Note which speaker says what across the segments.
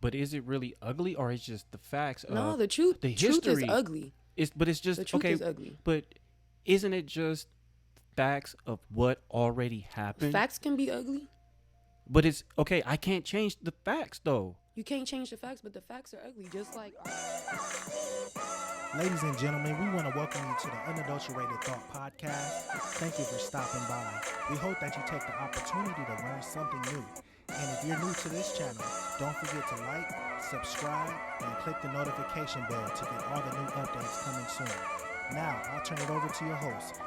Speaker 1: but is it really ugly, or is just the facts of
Speaker 2: No, the truth.
Speaker 1: the
Speaker 2: Truth
Speaker 1: history?
Speaker 2: is ugly.
Speaker 1: It's just
Speaker 2: The truth
Speaker 1: okay.
Speaker 2: is ugly.
Speaker 1: But isn't it just facts of what already happened?
Speaker 2: Facts can be ugly.
Speaker 1: But it's okay. I can't change the facts though.
Speaker 2: You can't change the facts, but the facts are ugly. Just like.
Speaker 3: Ladies and gentlemen, we want to welcome you to the Unadulterated Thought Podcast. Thank you for stopping by. We hope that you take the opportunity to learn something new. And if you're new to this channel, don't forget to like, subscribe, and click the notification bell to get all the new updates coming soon. Now, I'll turn it over to your host.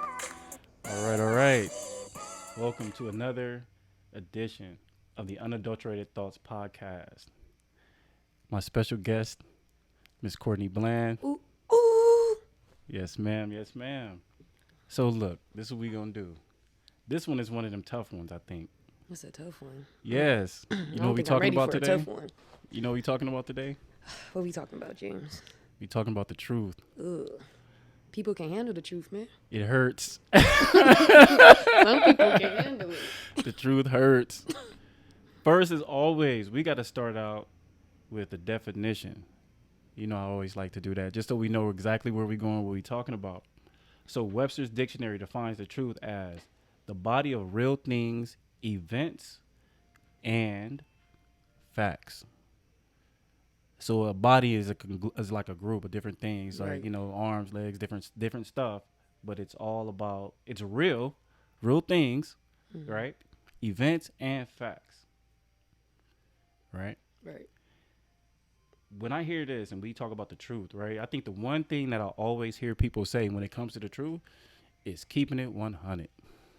Speaker 1: All right. Welcome to another edition of the Unadulterated Thoughts Podcast. My special guest, Miss Courtney Bland.
Speaker 2: Ooh.
Speaker 1: Yes, ma'am. Yes, ma'am. So look, this is what we gonna do. This one is one of them tough ones, I think.
Speaker 2: What's a tough one?
Speaker 1: Yes. You know what we talking about today?
Speaker 2: Tough one.
Speaker 1: You know what we talking about today?
Speaker 2: What we talking about, James?
Speaker 1: We talking about the truth.
Speaker 2: Ugh. People can't handle the truth, man.
Speaker 1: It hurts.
Speaker 2: Some people can't handle it.
Speaker 1: The truth hurts. First, as always, we got to start out with the definition. You know, I always like to do that, just so we know exactly where we're going, what we're talking about. So Webster's Dictionary defines the truth as the body of real things, events, and facts. So a body is like a group of different things,
Speaker 2: Right.
Speaker 1: like, you know, arms, legs, different stuff. But it's all about, it's real things, right? Events and facts, right?
Speaker 2: Right.
Speaker 1: When I hear this and we talk about the truth, right, I think the one thing that I always hear people say when it comes to the truth is keeping it 100.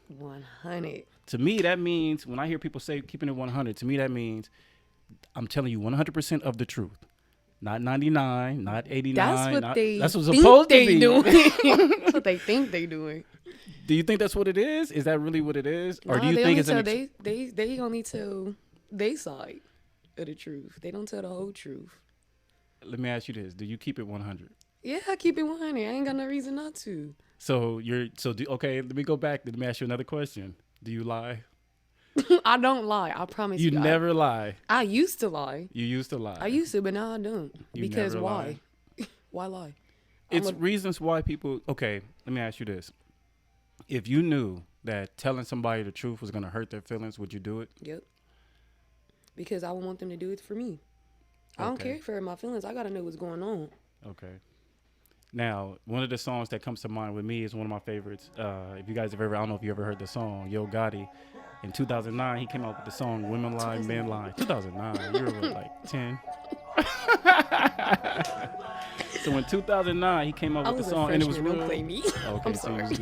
Speaker 2: 100.
Speaker 1: To me, that means, when I hear people say keeping it 100, to me that means I'm telling you 100% of the truth. Not 99, not 89. That's what's supposed to be.
Speaker 2: Doing. That's what they think they doing.
Speaker 1: Do you think that's what it is? Is that really what it is? Or do
Speaker 2: Nah,
Speaker 1: you
Speaker 2: they
Speaker 1: think
Speaker 2: only
Speaker 1: it's
Speaker 2: they only tell they side of the truth. They don't tell the whole truth.
Speaker 1: Let me ask you this. Do you keep it 100?
Speaker 2: Yeah, I keep it 100. I ain't got no reason not to.
Speaker 1: Okay, let me go back. Let me ask you another question. Do you lie?
Speaker 2: I don't lie. I promise you.
Speaker 1: You never lie.
Speaker 2: I used to lie.
Speaker 1: You used to lie.
Speaker 2: I used to, but now I don't.
Speaker 1: You
Speaker 2: Because
Speaker 1: never
Speaker 2: why? Why lie?
Speaker 1: It's reasons why people. Okay, let me ask you this. If you knew that telling somebody the truth was going to hurt their feelings, would you do it?
Speaker 2: Yep. Because I would want them to do it for me. I don't care for my feelings. I got to know what's going on.
Speaker 1: Okay. Now, one of the songs that comes to mind with me is one of my favorites. If you guys have ever, I don't know if you ever heard the song, Yo Gotti. In 2009, he came out with the song Women Lie, Men Lie. 2009, you were like 10. So in 2009, he came out with the song, and it was real.
Speaker 2: Don't play me.
Speaker 1: Okay,
Speaker 2: I'm sorry.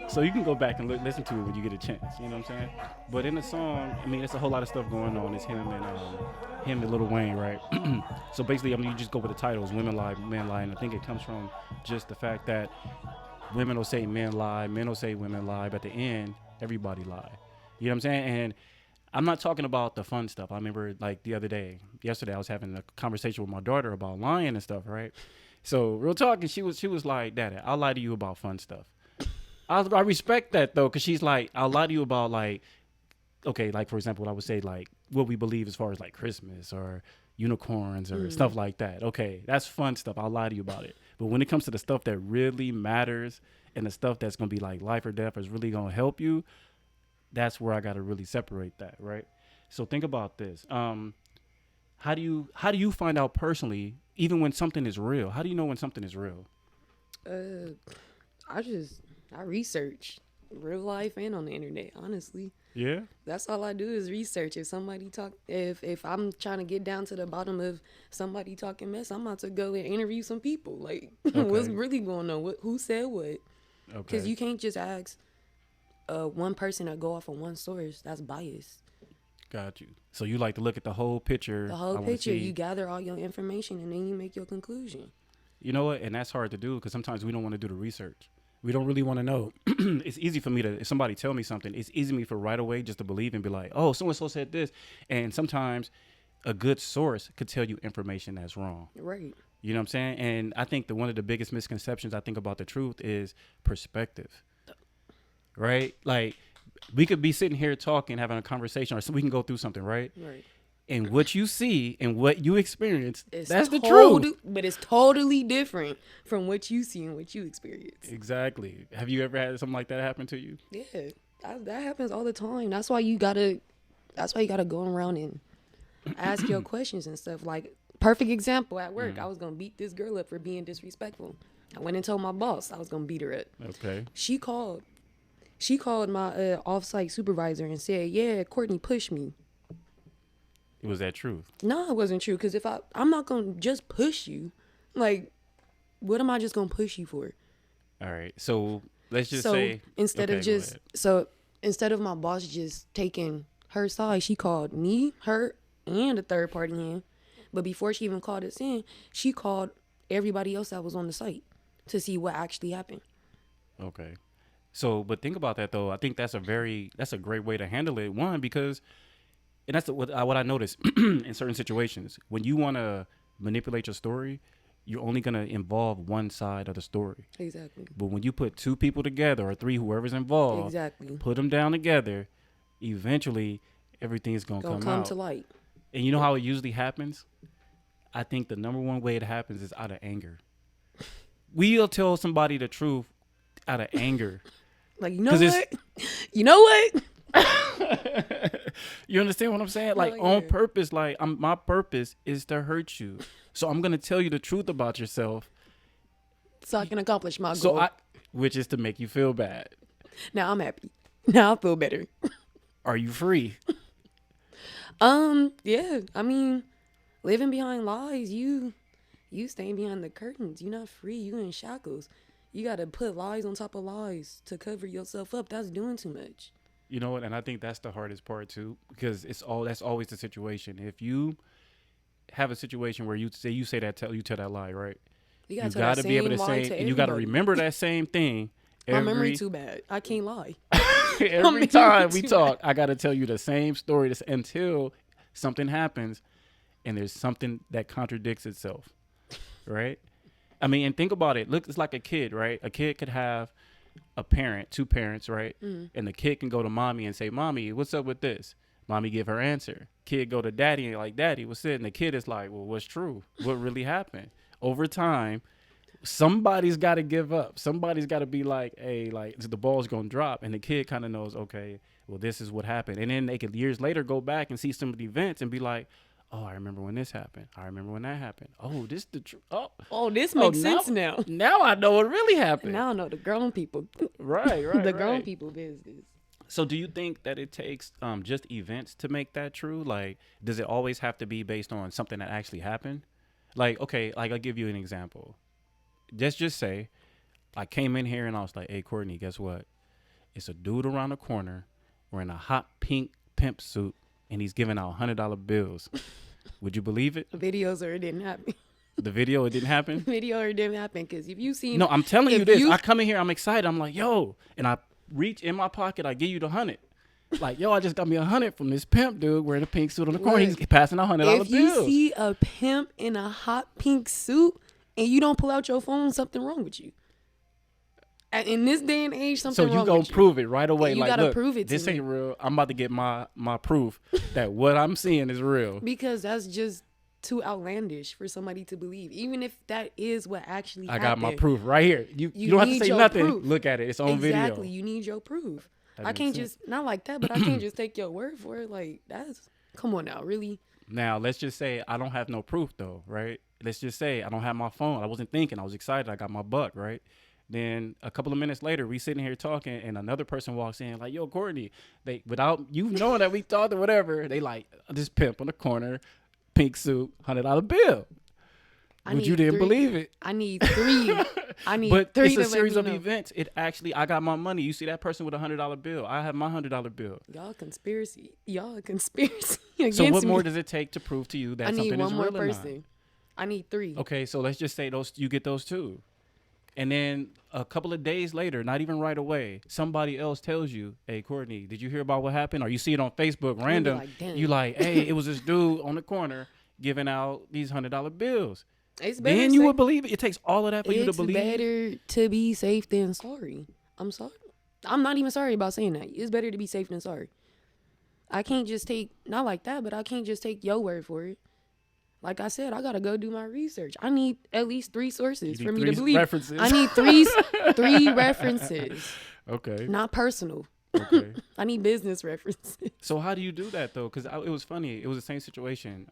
Speaker 1: So you can go back and listen to it when you get a chance. You know what I'm saying? But in the song, I mean, there's a whole lot of stuff going on. It's him and Lil Wayne, right? So basically, I mean, you just go with the titles, Women Lie, Men Lie, and I think it comes from just the fact that women will say men lie, men will say women lie, but at the end, everybody lie. You know what I'm saying? And I'm not talking about the fun stuff. I remember, like, yesterday, I was having a conversation with my daughter about lying and stuff, right? So real talk, and she was like, Daddy, I'll lie to you about fun stuff. I respect that, though, because she's like, I'll lie to you about, like, okay, like, for example, I would say, like, what we believe as far as, like, Christmas or unicorns or stuff like that. Okay, that's fun stuff. I'll lie to you about it. But when it comes to the stuff that really matters and the stuff that's going to be, like, life or death is really going to help you, that's where I got to really separate that, right? So think about this. How do you find out personally, even when something is real? How do you know when something is real?
Speaker 2: I research real life and on the internet, honestly.
Speaker 1: Yeah.
Speaker 2: That's all I do is research. If I'm trying to get down to the bottom of somebody talking mess, I'm about to go and interview some people. Like, what's really going on? Who said what? Okay. Because you can't just ask one person to go off of one source. That's biased.
Speaker 1: Got you. So you like to look at the whole picture.
Speaker 2: The whole picture. You gather all your information and then you make your conclusion.
Speaker 1: You know what? And that's hard to do because sometimes we don't want to do the research. We don't really want to know. It's easy for me if somebody tell me something, it's easy for me for right away just to believe and be like, oh, so-and-so said this. And sometimes a good source could tell you information that's wrong.
Speaker 2: Right.
Speaker 1: You know what I'm saying? And I think that one of the biggest misconceptions I think about the truth is perspective. Right? Like, we could be sitting here talking, having a conversation, or so we can go through something, right?
Speaker 2: Right.
Speaker 1: and what you see and what you experience, that's the
Speaker 2: truth.
Speaker 1: truth.
Speaker 2: But it's totally different from what you see and what you experience.
Speaker 1: Exactly. Have you ever had something like that happen to you?
Speaker 2: Yeah, that happens all the time. That's why you gotta go around and ask your questions and stuff. Like, perfect example at work. I was gonna beat this girl up for being disrespectful. I went and told my boss I was gonna beat her up.
Speaker 1: Okay.
Speaker 2: She called my off-site supervisor and said, "Yeah, Courtney pushed me."
Speaker 1: Was that true?
Speaker 2: No, it wasn't true. Because if I'm not gonna just push you, like, what am I just gonna push you for?
Speaker 1: All right. So let's just say
Speaker 2: instead of my boss just taking her side, she called me, her, and a third party in. But before she even called us in, she called everybody else that was on the site to see what actually happened.
Speaker 1: Okay. So, but think about that though. I think that's a great way to handle it. One, because, and that's what I noticed in certain situations. When you want to manipulate your story, you're only going to involve one side of the story.
Speaker 2: Exactly.
Speaker 1: But when you put two people together or three, whoever's involved,
Speaker 2: exactly,
Speaker 1: put them down together, eventually everything's going to come out.
Speaker 2: to light.
Speaker 1: And you know how it usually happens? I think the number one way it happens is out of anger. We'll tell somebody the truth out of anger.
Speaker 2: Like, you know what? You know what?
Speaker 1: You understand what I'm saying? Like, on purpose. Like, my purpose is to hurt you. So I'm going to tell you the truth about yourself.
Speaker 2: So I can accomplish my goal.
Speaker 1: Which is to make you feel bad.
Speaker 2: Now I'm happy. Now I feel better.
Speaker 1: Are you free?
Speaker 2: Yeah. I mean, living behind lies, you staying behind the curtains. You're not free. You in shackles. You got to put lies on top of lies to cover yourself up. That's doing too much.
Speaker 1: You know what? And I think that's the hardest part too, because that's always the situation. If you have a situation where you tell that lie, right? You got to be able to say, and you got to remember that same thing.
Speaker 2: My memory too bad. I can't lie.
Speaker 1: Every time we talk, I got to tell you the same story until something happens and there's something that contradicts itself, right? I mean, and think about it. Look, it's like a kid, right? A kid could have two parents, right? Mm-hmm. And the kid can go to mommy and say, "Mommy, what's up with this?" Mommy give her answer. Kid go to daddy and like, "Daddy, what's it?" And the kid is like, "Well, what's true? What really happened?" Over time, somebody's got to give up. Somebody's got to be like, "Hey, like the ball's gonna drop," and the kid kind of knows, okay, well, this is what happened. And then they could years later go back and see some of the events and be like, "Oh, I remember when this happened. I remember when that happened. Oh, this the truth. Oh,
Speaker 2: this makes sense now.
Speaker 1: Now I know what really happened.
Speaker 2: Now I know the grown people.
Speaker 1: Right.
Speaker 2: The grown people business."
Speaker 1: So do you think that it takes just events to make that true? Like, does it always have to be based on something that actually happened? Like, okay, like I'll give you an example. Let's just say I came in here and I was like, "Hey, Courtney, guess what? It's a dude around the corner wearing a hot pink pimp suit and he's giving out $100 bills." Would you believe it?
Speaker 2: Videos or it didn't happen.
Speaker 1: The video, it didn't happen?
Speaker 2: Video or it didn't happen, because if you seen...
Speaker 1: No, I'm telling you this. I come in here, I'm excited. I'm like, yo. And I reach in my pocket, I give you the 100. Like, yo, I just got me 100 from this pimp dude wearing a pink suit on the corner. He's passing $100 bills.
Speaker 2: If you see a pimp in a hot pink suit and you don't pull out your phone, something wrong with you. In this day and age, something wrong with you.
Speaker 1: So you gonna prove it right away.
Speaker 2: You
Speaker 1: like,
Speaker 2: gotta
Speaker 1: look,
Speaker 2: prove it to
Speaker 1: this
Speaker 2: me.
Speaker 1: ain't real. I'm about to get my proof that what I'm seeing is real.
Speaker 2: Because that's just too outlandish for somebody to believe. Even if that is what actually happened.
Speaker 1: I got my proof right here. You don't have to say nothing.
Speaker 2: Proof.
Speaker 1: Look at it. It's on video.
Speaker 2: Exactly. You need your proof. I can't just, not like that, but I can't just take your word for it. Like, come on now, really?
Speaker 1: Now, let's just say I don't have no proof though, right? Let's just say I don't have my phone. I wasn't thinking. I was excited. I got my buck, right? Then a couple of minutes later, we sitting here talking, and another person walks in like, "Yo, Courtney," they, without you knowing that we talked or whatever, they like, "This pimp on the corner, pink suit, $100 bill." But you didn't believe it.
Speaker 2: I need three.
Speaker 1: But
Speaker 2: three.
Speaker 1: It's a series of events. I got my money. You see that person with a $100 bill. I have my $100 bill.
Speaker 2: Y'all conspiracy against
Speaker 1: So what
Speaker 2: me.
Speaker 1: more does it take to prove to you that something is real or not?
Speaker 2: I need one more person. I need three.
Speaker 1: Okay, so let's just say you get those two. And then a couple of days later, not even right away, somebody else tells you, "Hey, Courtney, did you hear about what happened?" Or you see it on Facebook, random. You like, "Hey, it was this dude on the corner giving out these $100 bills." Then you would believe it. It takes all of that for you to believe.
Speaker 2: It's better to be safe than sorry. I'm sorry. I'm not even sorry about saying that. It's better to be safe than sorry. I can't just take, not like that, but I can't just take your word for it. Like I said, I gotta go do my research. I need at least 3 sources for me to believe.
Speaker 1: References.
Speaker 2: I need three references.
Speaker 1: Okay.
Speaker 2: Not personal.
Speaker 1: Okay.
Speaker 2: I need business references.
Speaker 1: So how do you do that though? Because it was funny. It was the same situation,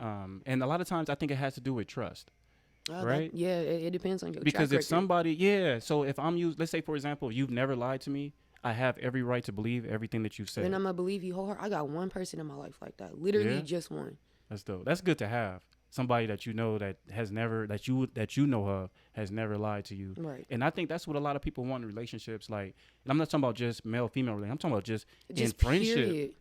Speaker 1: and a lot of times I think it has to do with trust. Right?
Speaker 2: It depends on your
Speaker 1: because
Speaker 2: track
Speaker 1: if somebody, so if I'm used, let's say for example, you've never lied to me, I have every right to believe everything that you've said.
Speaker 2: Then I'm gonna believe you wholeheartedly. I got one person in my life like that, literally just one.
Speaker 1: That's dope. That's good to have. Somebody that you know that has never, that you know of, has never lied to you.
Speaker 2: Right.
Speaker 1: And I think that's what a lot of people want in relationships. Like, and I'm not talking about just male female relationship. I'm talking about just in friendship.
Speaker 2: Period.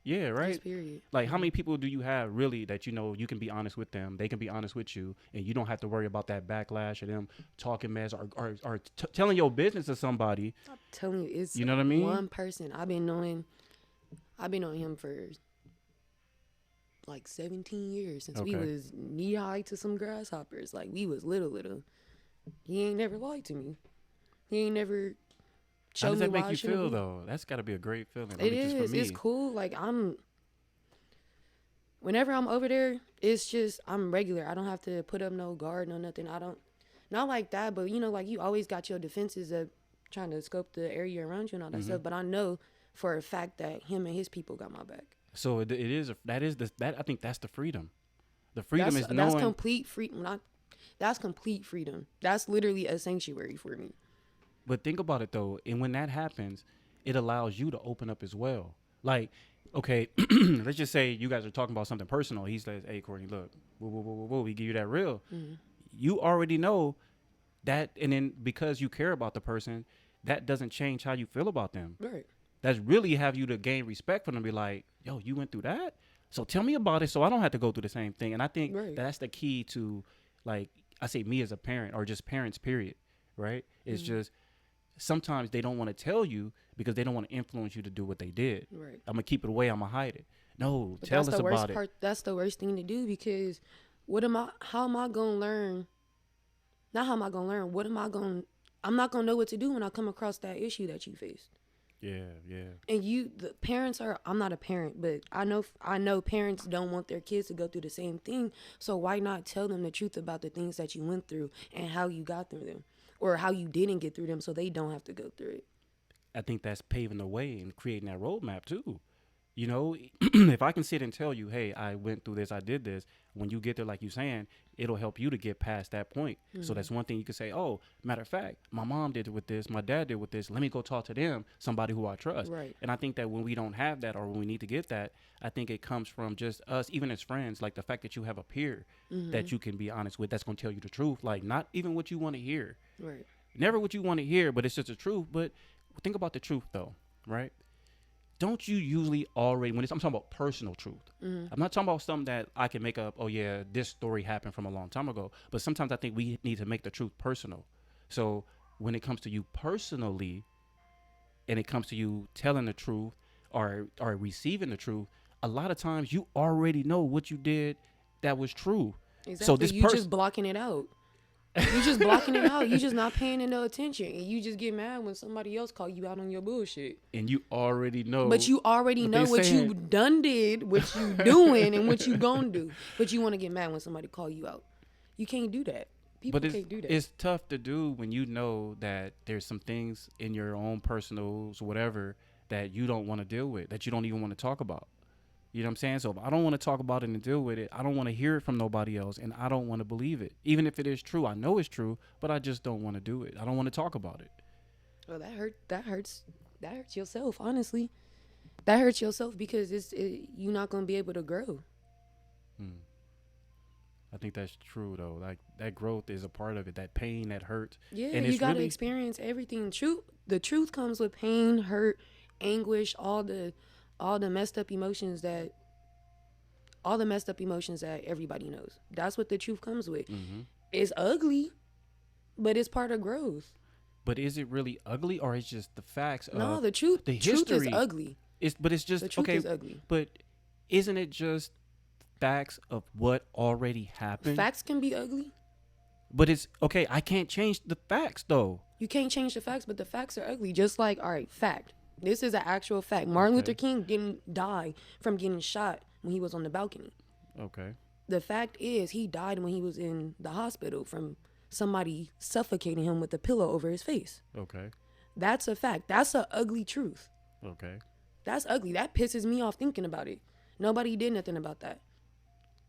Speaker 1: Yeah, right.
Speaker 2: Just period.
Speaker 1: Like, how many people do you have really that you know you can be honest with them? They can be honest with you, and you don't have to worry about that backlash of them talking mess or telling your business to somebody.
Speaker 2: I'm telling you, it's
Speaker 1: you know what I mean.
Speaker 2: One person I've been knowing him for like 17 years since we was knee high to some grasshoppers. Like we was little. He ain't never lied to me. He ain't never
Speaker 1: showed me. How does that make you feel though? That's got to be a great feeling.
Speaker 2: It is. Just for me. It's cool. Like whenever I'm over there, it's just I'm regular. I don't have to put up no guard, no nothing. Not like that, but you know, like you always got your defenses of trying to scope the area around you and all that stuff. But I know for a fact that him and his people got my back. So
Speaker 1: I think that's the freedom. The freedom is knowing.
Speaker 2: That's complete freedom. That's complete freedom. That's literally a sanctuary for me.
Speaker 1: But think about it though, and when that happens, it allows you to open up as well. Like, okay, let's just say you guys are talking about something personal. He says, "Hey, Courtney, look, we give you that real." Mm-hmm. You already know that, and then because you care about the person, that doesn't change how you feel about them.
Speaker 2: Right.
Speaker 1: That's really have you to gain respect for them. Be like, yo, you went through that, so tell me about it, so I don't have to go through the same thing. And I think that's the key to, like, I say me as a parent or just parents, period. Right? It's just sometimes they don't want to tell you because they don't want to influence you to do what they did.
Speaker 2: Right.
Speaker 1: I'm gonna keep it away. I'm gonna hide it. No,
Speaker 2: but
Speaker 1: tell us about it.
Speaker 2: That's the worst thing to do because how am I gonna learn? Not how am I gonna learn? I'm not gonna know what to do when I come across that issue that you faced.
Speaker 1: Yeah.
Speaker 2: And the parents I'm not a parent, but I know parents don't want their kids to go through the same thing. So why not tell them the truth about the things that you went through and how you got through them or how you didn't get through them so they don't have to go through it.
Speaker 1: I think that's paving the way and creating that roadmap too. You know, if I can sit and tell you, hey, I went through this, I did this, when you get there, like you're saying, it'll help you to get past that point. Mm-hmm. So that's one thing you can say, oh, matter of fact, my mom did it with this, my dad did with this. Let me go talk to them, somebody who I trust.
Speaker 2: Right.
Speaker 1: And I think that when we don't have that or when we need to get that, I think it comes from just us, even as friends, like the fact that you have a peer that you can be honest with, that's going to tell you the truth. Like not even what you want to hear.
Speaker 2: Right.
Speaker 1: Never what you want to hear, but it's just the truth. But think about the truth though, right? Don't you usually already, I'm talking about personal truth. Mm-hmm. I'm not talking about something that I can make up, oh yeah, this story happened from a long time ago. But sometimes I think we need to make the truth personal. So when it comes to you personally, and it comes to you telling the truth or receiving the truth, a lot of times you already know what you did that was true.
Speaker 2: Exactly. So this just blocking it out. You just blocking it out. You just not paying no attention, and you just get mad when somebody else call you out on your bullshit.
Speaker 1: And you already know.
Speaker 2: But you already know what you done did, what you doing, and what you gonna do. But you want to get mad when somebody call you out. You can't do that. People can't do that.
Speaker 1: It's tough to do when you know that there's some things in your own personals, whatever, that you don't want to deal with, that you don't even want to talk about. You know what I'm saying? So if I don't want to talk about it and deal with it, I don't want to hear it from nobody else, and I don't want to believe it. Even if it is true, I know it's true, but I just don't want to do it. I don't want to talk about it.
Speaker 2: Well, that hurts yourself, honestly. That hurts yourself because you're not going to be able to grow.
Speaker 1: I think that's true, though. Like, that growth is a part of it, that pain, that hurt.
Speaker 2: Yeah, and you got to experience everything. The truth comes with pain, hurt, anguish, all the messed up emotions that everybody knows. That's what the truth comes with. Mm-hmm. It's ugly, but it's part of growth.
Speaker 1: But is it really ugly, or is just the facts?
Speaker 2: No, the truth. The history truth is ugly.
Speaker 1: It's just
Speaker 2: the truth is ugly.
Speaker 1: But isn't it just facts of what already happened?
Speaker 2: Facts can be ugly.
Speaker 1: But it's okay. I can't change the facts, though.
Speaker 2: You can't change the facts, but the facts are ugly. Just like, all right, fact. This is an actual fact. Martin Luther King didn't die from getting shot when he was on the balcony.
Speaker 1: Okay.
Speaker 2: The fact is, he died when he was in the hospital from somebody suffocating him with a pillow over his face.
Speaker 1: Okay.
Speaker 2: That's a fact. That's an ugly truth.
Speaker 1: Okay.
Speaker 2: That's ugly. That pisses me off thinking about it. Nobody did nothing about that.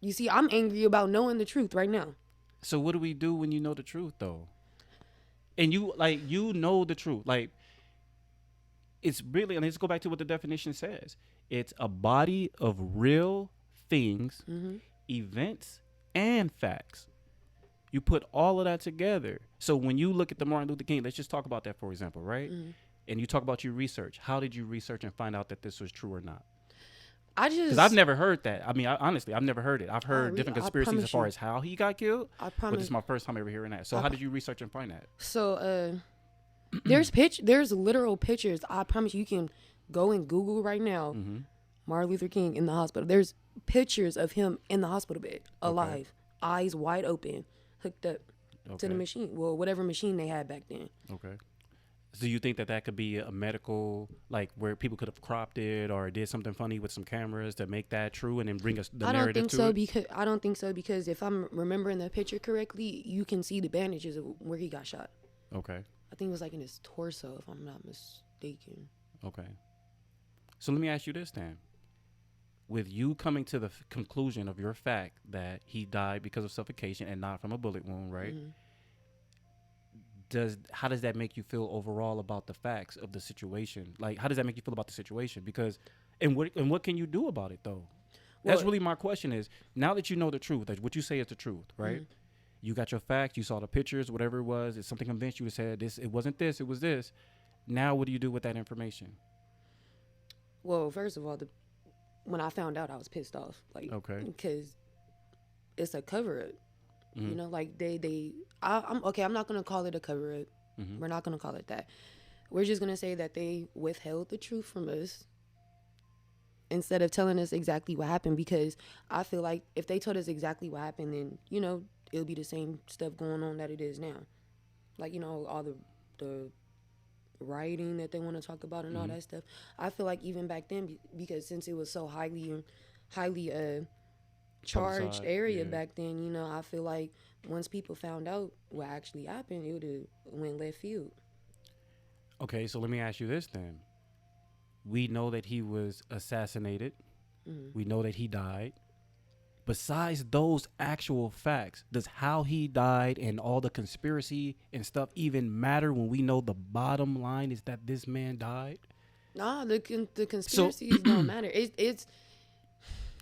Speaker 2: You see, I'm angry about knowing the truth right now.
Speaker 1: So what do we do when you know the truth, though? And you know the truth. Like, it's really, and let's go back to what the definition says. It's a body of real things, events, and facts. You put all of that together. So when you look at the Martin Luther King, let's just talk about that, for example, right? And you talk about your research. How did you research and find out that this was true or not? Because I've never heard that. I mean, honestly, I've never heard it. I've heard different conspiracies as far as how he got killed. But this is my first time ever hearing that. So how did you research and find that?
Speaker 2: So there's literal pictures. I promise you can go and Google right now. Martin Luther King in the hospital. There's pictures of him in the hospital bed, alive, eyes wide open, hooked up to the machine. Well, whatever machine they had back then.
Speaker 1: Okay. So you think that could be a medical, like where people could have cropped it or did something funny with some cameras to make that true and then bring us the narrative to it?
Speaker 2: I don't think so because if I'm remembering the picture correctly, you can see the bandages of where he got shot.
Speaker 1: Okay.
Speaker 2: I think it was like in his torso, if I'm not mistaken.
Speaker 1: Okay. So let me ask you this then. With you coming to the conclusion of your fact that he died because of suffocation and not from a bullet wound, right? How does that make you feel overall about the facts of the situation? Like, how does that make you feel about the situation? Because, and what can you do about it though? That's really my question is, now that you know the truth, that what you say is the truth, right? You got your facts, you saw the pictures, whatever it was, it's something convinced you to say this, it wasn't this, it was this. Now what do you do with that information?
Speaker 2: Well, first of all, when I found out, I was pissed off. Like, because it's a cover up. You know, like I'm not gonna call it a cover up. We're not gonna call it that. We're just gonna say that they withheld the truth from us instead of telling us exactly what happened. Because I feel like if they told us exactly what happened, then you know it'll be the same stuff going on that it is now. Like, you know, all the rioting that they want to talk about and all that stuff. I feel like even back then, because since it was so highly charged area back then, you know, I feel like once people found out what actually happened, it would have went left field.
Speaker 1: Okay, so let me ask you this then. We know that he was assassinated. We know that he died. Besides those actual facts, does how he died and all the conspiracy and stuff even matter when we know the bottom line is that this man died?
Speaker 2: Nah, the conspiracies don't matter. It's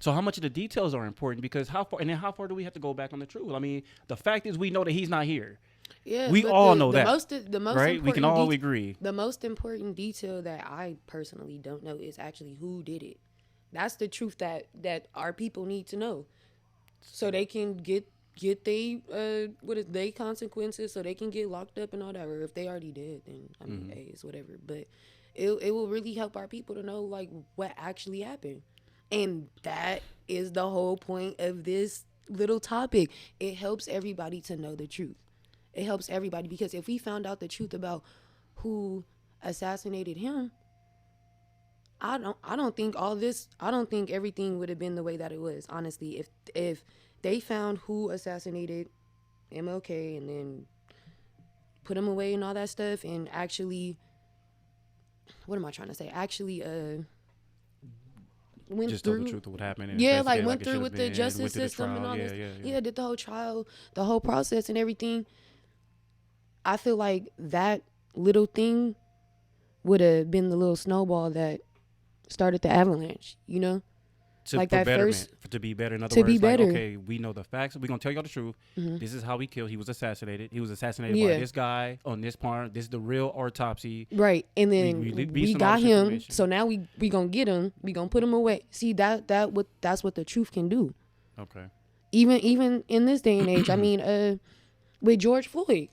Speaker 1: So how much of the details are important? Because how far do we have to go back on the truth? I mean, the fact is we know that he's not here.
Speaker 2: Yeah,
Speaker 1: we all know that.
Speaker 2: The most
Speaker 1: right? We can all agree.
Speaker 2: The most important detail that I personally don't know is actually who did it. That's the truth that our people need to know, so they can get they consequences, so they can get locked up and all that. Or if they already did, then I mean, hey, it's whatever. But it will really help our people to know like what actually happened. And that is the whole point of this little topic. It helps everybody to know the truth. It helps everybody because if we found out the truth about who assassinated him, I don't think everything would have been the way that it was. Honestly, if they found who assassinated MLK and then put him away and all that stuff, and actually, what am I trying to say? Actually, went
Speaker 1: just
Speaker 2: through
Speaker 1: told the truth of what happened.
Speaker 2: And went through with the justice system and all this. Yeah, did the whole trial, the whole process and everything. I feel like that little thing would have been the little snowball that started the avalanche, you know?
Speaker 1: To be better. In other words, like, okay, we know the facts. We're going to tell y'all the truth. This is how he killed. He was assassinated. He was assassinated by this guy on this part. This is the real autopsy.
Speaker 2: Right. And then we got him. So now we going to get him. We going to put him away. See, that's what the truth can do.
Speaker 1: Okay.
Speaker 2: Even in this day and age, I mean, with George Floyd,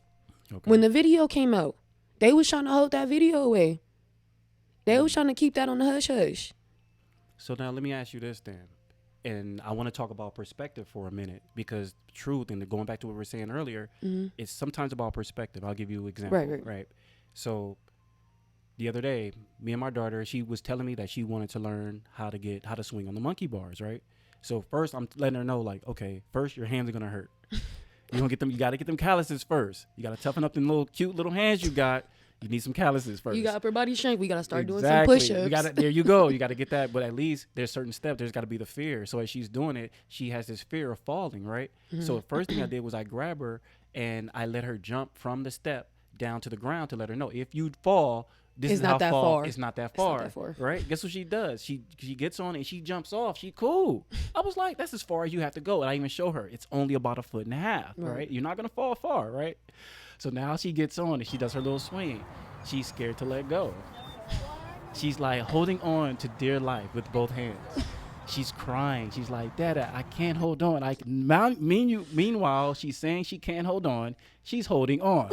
Speaker 2: when the video came out, they was trying to hold that video away. They was trying to keep that on the hush-hush.
Speaker 1: So now let me ask you this then. And I want to talk about perspective for a minute because truth, and going back to what we were saying earlier, it's sometimes about perspective. I'll give you an example. Right. So the other day, me and my daughter, she was telling me that she wanted to learn how to swing on the monkey bars, right? So first I'm letting her know, like, okay, first your hands are gonna hurt. You gotta get them calluses first. You gotta toughen up them little cute little hands you got. You need some calluses first.
Speaker 2: You got upper body strength. We gotta start doing some push-ups.
Speaker 1: There you go. You gotta get that. But at least there's certain steps. There's gotta be the fear. So as she's doing it, she has this fear of falling, right? So the first thing I did was I grab her and I let her jump from the step down to the ground to let her know, if you fall, it's not that far, right? Guess what she does? She gets on and she jumps off. She cool. I was like, that's as far as you have to go. And I even show her it's only about 1.5 feet, right? You're not gonna fall far, right? So now she gets on and she does her little swing. She's scared to let go. She's like holding on to dear life with both hands. She's crying. She's like, Dada, I can't hold on. Meanwhile, she's saying she can't hold on. She's holding on.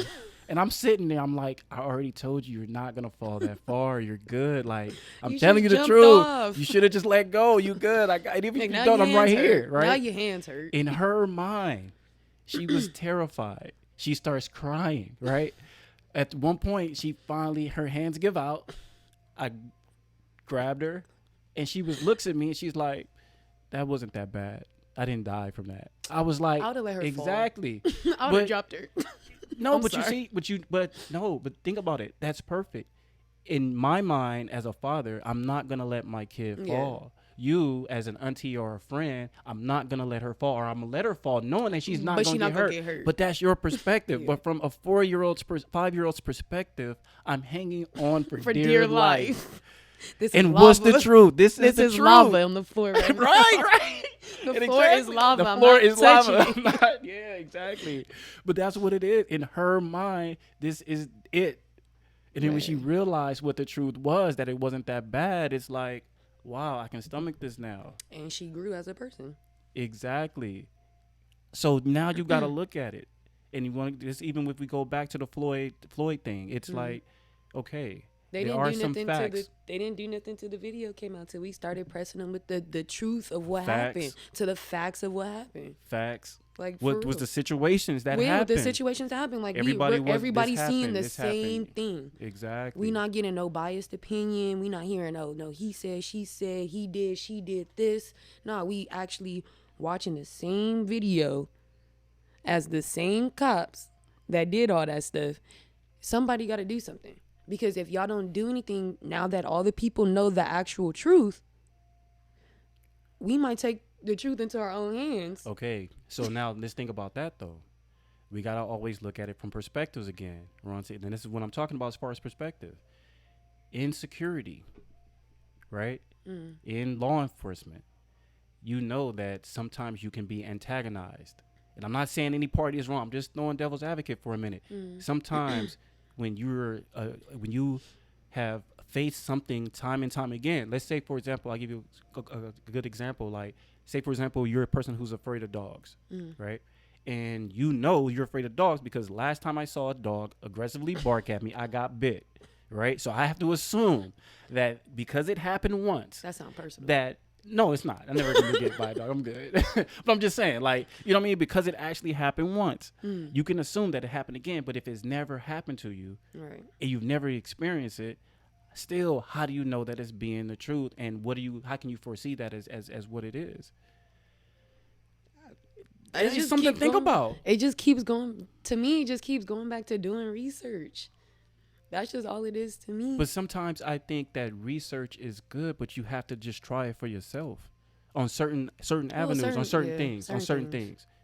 Speaker 1: And I'm sitting there. I'm like, I already told you you're not going to fall that far. You're good. Like, I'm telling you the truth. Off. You should have just let go. You good. And even if you don't, I'm right here. Right?
Speaker 2: Now your hands hurt.
Speaker 1: In her mind, she was terrified. She starts crying, right? At one point, her hands give out. I grabbed her, and she looks at me, and she's like, that wasn't that bad. I didn't die from that. I was like,
Speaker 2: I would have let her
Speaker 1: exactly.
Speaker 2: fall. I would have dropped her.
Speaker 1: No, but sorry. But think about it. That's perfect. In my mind, as a father, I'm not going to let my kid fall. You, as an auntie or a friend, I'm not going to let her fall, or I'm going to let her fall knowing that she's not going to get hurt. But that's your perspective. But from a 5-year-old's perspective, I'm hanging on for dear life. What's the truth? This is the truth.
Speaker 2: Lava on the floor right now.
Speaker 1: right.
Speaker 2: The floor is lava.
Speaker 1: The floor is lava. Yeah, exactly. But that's what it is. In her mind, this is it. And then when she realized what the truth was, that it wasn't that bad, it's like, wow, I can stomach this now.
Speaker 2: And she grew as a person.
Speaker 1: Exactly. So now you got to look at it. And you want to, even if we go back to the Floyd thing, it's like, okay.
Speaker 2: They didn't do nothing till the video came out, till we started pressing them with the truth of what happened, to the facts of what happened.
Speaker 1: Facts.
Speaker 2: Like,
Speaker 1: what was the situations that happened?
Speaker 2: The situations happened. Like, everybody's seeing the same thing.
Speaker 1: Exactly.
Speaker 2: We not getting no biased opinion. We not hearing, oh no, he said, she said, he did, she did this. No, we actually watching the same video as the same cops that did all that stuff. Somebody got to do something. Because if y'all don't do anything, now that all the people know the actual truth, we might take the truth into our own hands.
Speaker 1: Okay, so now let's think about that, though. We got to always look at it from perspectives again. And this is what I'm talking about as far as perspective. In security, right? In law enforcement, you know that sometimes you can be antagonized. And I'm not saying any party is wrong. I'm just throwing devil's advocate for a minute. Sometimes when you have faced something time and time again, let's say, for example, I'll give you a good example. Like, say, for example, you're a person who's afraid of dogs, right? And you know you're afraid of dogs because last time I saw a dog aggressively bark at me, I got bit, right? So I have to assume that because it happened once.
Speaker 2: That sounds personal.
Speaker 1: No, it's not. I never gonna get by a dog. I'm good. But I'm just saying, like, you know what I mean? Because it actually happened once, you can assume that it happened again. But if it's never happened to you,
Speaker 2: right, and
Speaker 1: you've never experienced it, still, how do you know that it's being the truth? And how can you foresee that as what it is? It's just something to think about.
Speaker 2: It just keeps going. To me, it just keeps going back to doing research. That's just all it is to me.
Speaker 1: But sometimes I think that research is good, but you have to just try it for yourself on certain avenues, on certain things.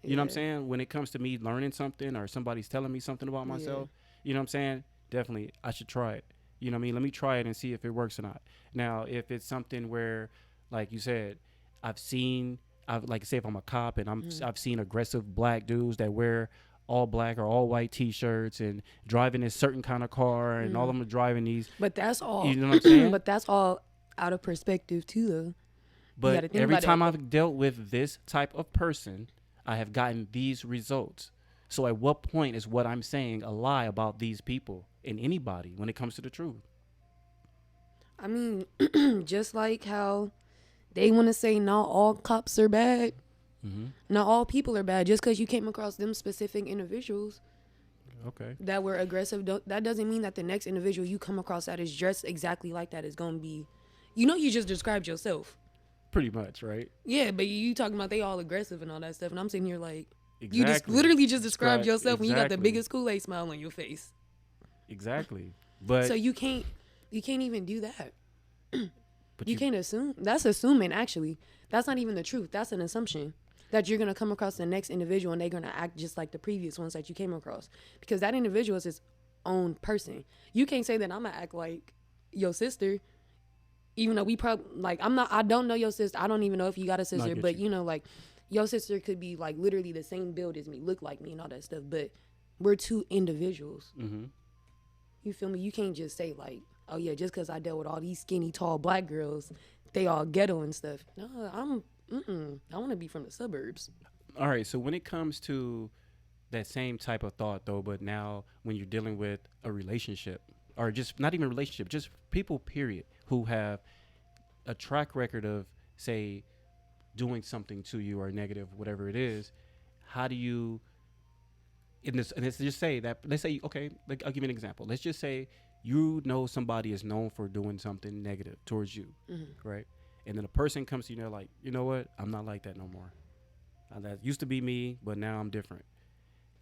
Speaker 1: You know what I'm saying? When it comes to me learning something or somebody's telling me something about myself, you know what I'm saying? Definitely, I should try it. You know what I mean? Let me try it and see if it works or not. Now, if it's something where, like you said, like say if I'm a cop and I've seen aggressive black dudes that wear all black or all white T-shirts and driving this certain kind of car and all of them are driving these.
Speaker 2: But that's all.
Speaker 1: You know what I'm saying?
Speaker 2: But that's all out of perspective too, though.
Speaker 1: But every time I've dealt with this type of person, I have gotten these results. So at what point is what I'm saying a lie about these people and anybody when it comes to the truth?
Speaker 2: I mean, just like how they want to say not all cops are bad. Not all people are bad. Just because you came across them specific individuals,
Speaker 1: Okay.
Speaker 2: that were aggressive, that doesn't mean that the next individual you come across that is dressed exactly like that is going to be, you just described yourself.
Speaker 1: Pretty much, right?
Speaker 2: Yeah, but you talking about they all aggressive and all that stuff, and I'm sitting here like,
Speaker 1: Exactly.
Speaker 2: you just literally just described yourself, and you got the
Speaker 1: exactly.
Speaker 2: biggest Kool-Aid smile on your face.
Speaker 1: Exactly. But
Speaker 2: So you can't even do that.
Speaker 1: but
Speaker 2: You can't assume. That's assuming, actually. That's not even the truth. That's an assumption that you're going to come across the next individual and they're going to act just like the previous ones that you came across. Because that individual is his own person. You can't say that I'm going to act like your sister, even though we probably, like, I don't know your sister. I don't even know if you got a sister, but like, your sister could be like literally the same build as me, look like me and all that stuff. But we're two individuals.
Speaker 1: Mm-hmm.
Speaker 2: You feel me? You can't just say like, oh yeah, just because I dealt with all these skinny, tall black girls, they all ghetto and stuff. No, I want to be from the suburbs.
Speaker 1: All right. So when it comes to that same type of thought, though, but now when you're dealing with a relationship, or just not even a relationship, just people, period, who have a track record of, say, doing something to you or negative, whatever it is, how do you, and let's just say that, let's say, okay, like, I'll give you an example. Let's just say you know somebody is known for doing something negative towards you, right? And then a person comes to you and they're like, you know what? I'm not like that no more. That used to be me, but now I'm different.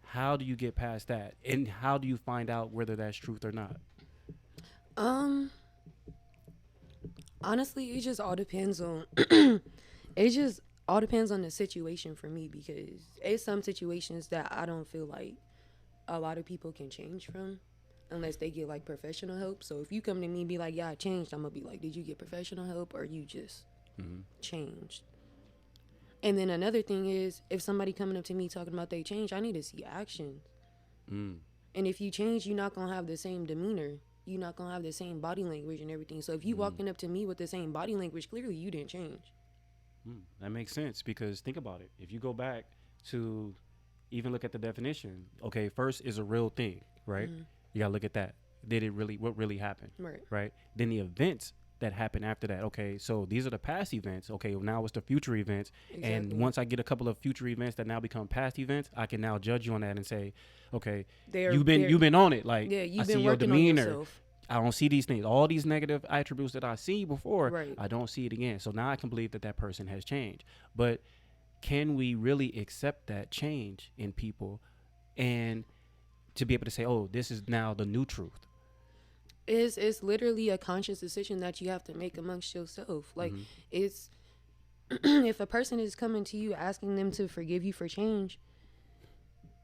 Speaker 1: How do you get past that? And how do you find out whether that's truth or not?
Speaker 2: Honestly, it just all depends on the situation for me, because it's some situations that I don't feel like a lot of people can change from unless they get like professional help. So if you come to me and be like, yeah, I changed, I'm gonna be like, did you get professional help or you just changed? And then another thing is, if somebody coming up to me talking about they change, I need to see action. And if you change, you're not gonna have the same demeanor, you're not gonna have the same body language and everything. So if you walking up to me with the same body language, clearly you didn't change.
Speaker 1: That makes sense, because think about it. If you go back to even look at the definition, okay, first is a real thing, right? You gotta look at that. What really happened? Right? Then the events that happen after that. Okay, so these are the past events. Okay, well, now it's the future events. Exactly. And once I get a couple of future events that now become past events, I can now judge you on that and say, okay, you've been on it. Like,
Speaker 2: you've
Speaker 1: I see
Speaker 2: been
Speaker 1: your
Speaker 2: working
Speaker 1: demeanor.
Speaker 2: on yourself.
Speaker 1: I don't see these things. All these negative attributes that I see before,
Speaker 2: right.
Speaker 1: I don't see it again. So now I can believe that person has changed. But can we really accept that change in people and to be able to say, oh, this is now the new truth?
Speaker 2: It's literally a conscious decision that you have to make amongst yourself. Like, it's if a person is coming to you asking them to forgive you for change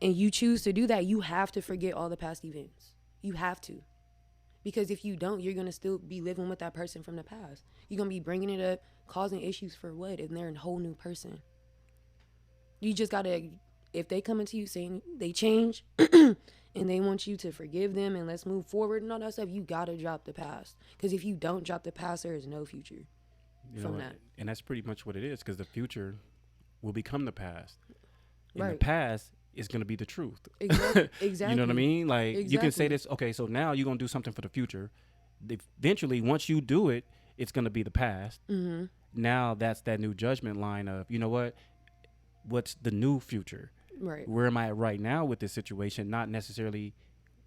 Speaker 2: and you choose to do that, you have to forget all the past events. You have to. Because if you don't, you're going to still be living with that person from the past. You're going to be bringing it up, causing issues for what? If they're a whole new person. You just got to, if they come into you saying they change and they want you to forgive them and let's move forward and all that stuff, you got to drop the past. Because if you don't drop the past, there is no future from that.
Speaker 1: And that's pretty much what it is, because the future will become the past. And
Speaker 2: right.
Speaker 1: the past is going to be the truth.
Speaker 2: Exactly.
Speaker 1: You know what I mean? Like, you can say this, okay, so now you're going to do something for the future. Eventually, once you do it, it's going to be the past. Now that's that new judgment line of, you know what? What's the new future?
Speaker 2: Right.
Speaker 1: Where am I at right now with this situation? Not necessarily,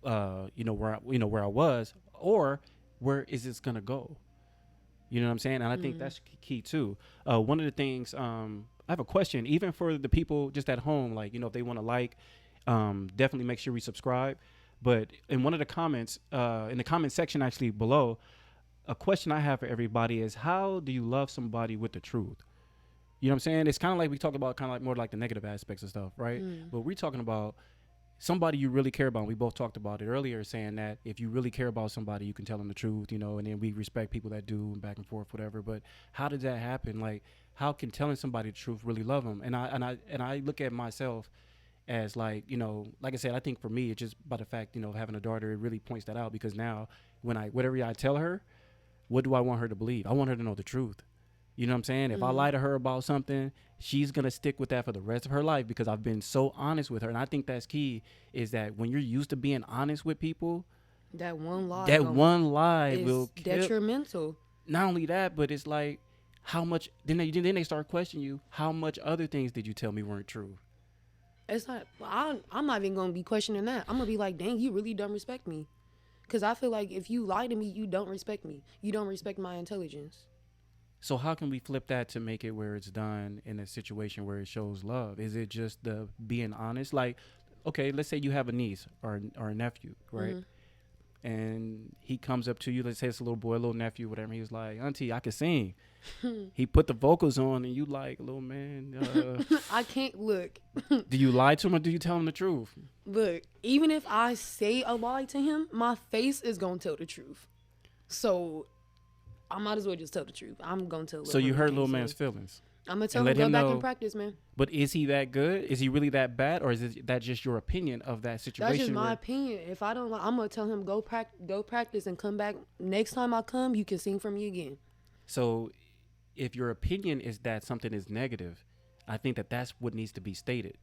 Speaker 1: where I was, or where is this going to go? You know what I'm saying? And I think that's key too. One of the things, I have a question, even for the people just at home, like, if they want to definitely make sure we subscribe. But in one of the comments, in the comment section actually below, a question I have for everybody is, how do you love somebody with the truth? You know what I'm saying? It's kind of like we talk about kind of like more like the negative aspects of stuff, right? But we're talking about somebody you really care about. We both talked about it earlier, saying that if you really care about somebody, you can tell them the truth, and then we respect people that do, and back and forth, whatever. But how did that happen? Like, how can telling somebody the truth really love them? And I look at myself as like, like I said, I think for me, it's just by the fact, having a daughter, it really points that out, because now whatever I tell her, what do I want her to believe? I want her to know the truth. You know what I'm saying? If I lie to her about something, she's going to stick with that for the rest of her life, because I've been so honest with her. And I think that's key, is that when you're used to being honest with people,
Speaker 2: that one lie
Speaker 1: will kill.
Speaker 2: Detrimental.
Speaker 1: Not only that, but it's like, how much, then they start questioning you, how much other things did you tell me weren't true?
Speaker 2: It's not. I'm not even gonna be questioning that. I'm gonna be like, dang, you really don't respect me. Because I feel like if you lie to me, you don't respect me. You don't respect my intelligence.
Speaker 1: So how can we flip that to make it where it's done in a situation where it shows love? Is it just the being honest? Like, okay, let's say you have a niece or a nephew, right?
Speaker 2: Mm-hmm.
Speaker 1: And he comes up to you, let's say it's a little boy, a little nephew, whatever. He's like, Auntie, I can sing. He put the vocals on and you like, little man.
Speaker 2: I can't look.
Speaker 1: Do you lie to him or do you tell him the truth?
Speaker 2: Look, even if I say a lie to him, my face is going to tell the truth. So I might as well just tell the truth. I'm going to tell.
Speaker 1: So you hurt little man's feelings.
Speaker 2: I'm going to tell him go back and practice, man.
Speaker 1: But is he that good? Is he really that bad? Or is that just your opinion of that situation?
Speaker 2: That's just my opinion. If I don't like, I'm going to tell him go practice and come back. Next time I come, you can sing for me again.
Speaker 1: So if your opinion is that something is negative, I think that's what needs to be stated.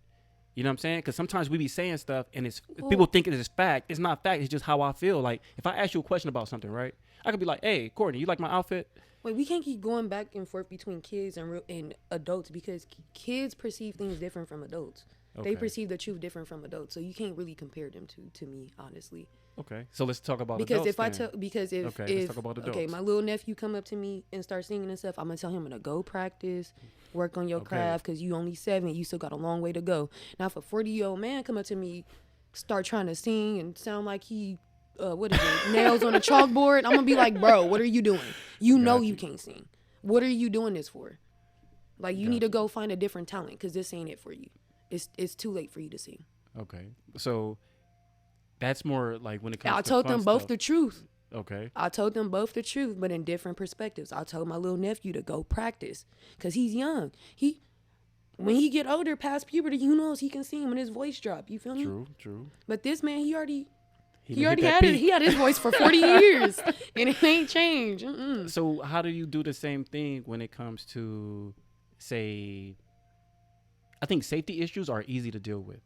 Speaker 1: You know what I'm saying? Because sometimes we be saying stuff and people think it is fact. It's not fact. It's just how I feel. Like if I ask you a question about something, right? I could be like, hey, Courtney, you like my outfit?
Speaker 2: Wait, we can't keep going back and forth between kids and adults because kids perceive things different from adults. Okay. They perceive the truth different from adults. So you can't really compare them to me, honestly.
Speaker 1: Okay. So let's talk about
Speaker 2: because
Speaker 1: adults.
Speaker 2: Let's talk about adults. Okay, my little nephew come up to me and start singing and stuff, I'm going to tell him to go practice, work on your craft because you only 7, you still got a long way to go. Now if a 40-year-old man come up to me, start trying to sing and sound like he nails on a chalkboard, I'm gonna be like, bro, what are you doing? You know you can't sing. What are you doing this for? Like you need to go find a different talent because this ain't it for you. It's too late for you to sing.
Speaker 1: Okay, so that's more like when it comes.
Speaker 2: I told them both the truth.
Speaker 1: Okay.
Speaker 2: I told them both the truth, but in different perspectives. I told my little nephew to go practice because he's young. When he get older, past puberty, who knows he can sing when his voice drop. You feel me?
Speaker 1: True.
Speaker 2: But this man, he already had it. He had his voice for 40 years, and it ain't changed. Mm-mm.
Speaker 1: So how do you do the same thing when it comes to, say, I think safety issues are easy to deal with,